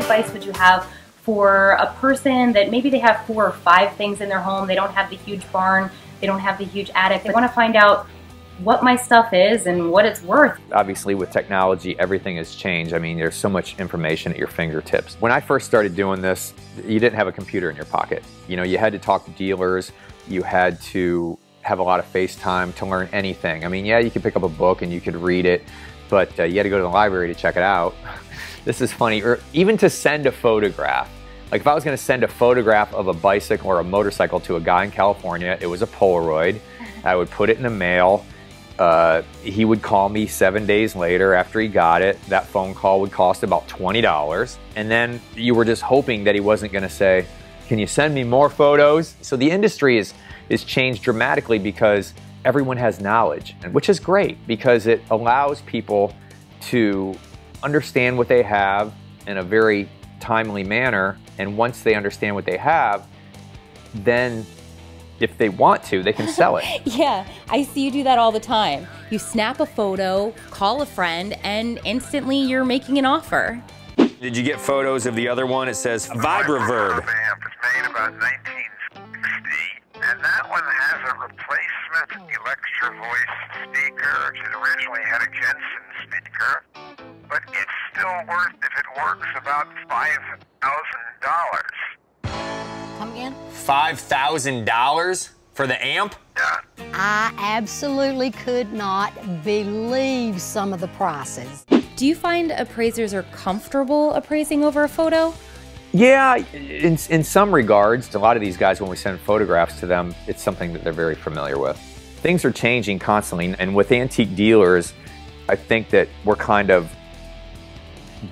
advice would you have for a person that maybe they have 4 or 5 things in their home, they don't have the huge barn, they don't have the huge attic, they want to find out what my stuff is and what it's worth? Obviously with technology, everything has changed. I mean, there's so much information at your fingertips. When I first started doing this, you didn't have a computer in your pocket. You know, you had to talk to dealers, you had to have a lot of FaceTime to learn anything. I mean, yeah, you could pick up a book and you could read it, but you had to go to the library to check it out. This is funny, or even to send a photograph. Like if I was gonna send a photograph of a bicycle or a motorcycle to a guy in California, it was a Polaroid. I would put it in the mail. He would call me 7 days later after he got it. That phone call would cost about $20. And then you were just hoping that he wasn't gonna say, can you send me more photos? So the industry is changed dramatically because everyone has knowledge, which is great because it allows people to understand what they have in a very timely manner. And once they understand what they have, then if they want to, they can sell it. Yeah, I see you do that all the time. You snap a photo, call a friend, and instantly you're making an offer. Did you get photos of the other one? It says Vibreverb. It's made about 1960, and that one has a replacement Electro Voice speaker, which originally had a Jensen speaker, but it's still worth, if it works, about $5,000. Come again? $5,000 for the amp? Yeah. I absolutely could not believe some of the prices. Do you find appraisers are comfortable appraising over a photo? Yeah, in some regards. A lot of these guys, when we send photographs to them, it's something that they're very familiar with. Things are changing constantly, and with antique dealers, I think that we're kind of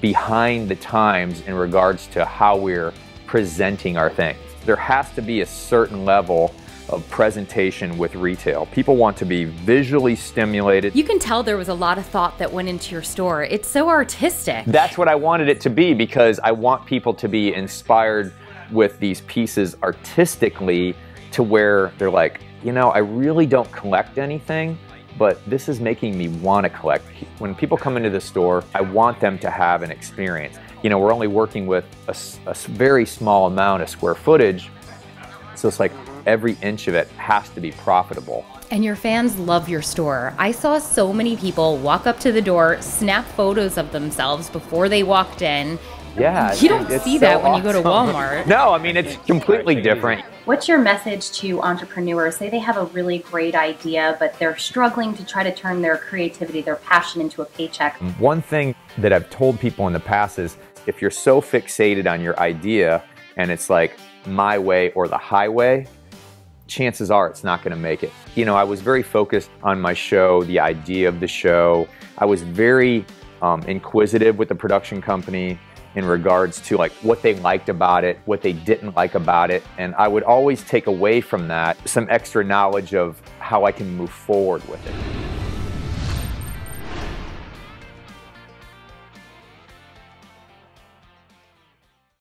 behind the times in regards to how we're presenting our things. There has to be a certain level of presentation with retail. People want to be visually stimulated. You can tell there was a lot of thought that went into your store. It's so artistic. That's what I wanted it to be, because I want people to be inspired with these pieces artistically to where they're like, you know, I really don't collect anything, but this is making me want to collect. When people come into the store, I want them to have an experience. You know, we're only working with a very small amount of square footage, so it's like every inch of it has to be profitable. And your fans love your store. I saw so many people walk up to the door, snap photos of themselves before they walked in. Yeah, you don't see that when you go to Walmart. No, I mean, it's completely different. What's your message to entrepreneurs? Say they have a really great idea, but they're struggling to try to turn their creativity, their passion into a paycheck. One thing that I've told people in the past is, if you're so fixated on your idea and it's like my way or the highway, chances are it's not going to make it. You know, I was very focused on my show, the idea of the show. I was very inquisitive with the production company in regards to like what they liked about it, what they didn't like about it. And I would always take away from that some extra knowledge of how I can move forward with it.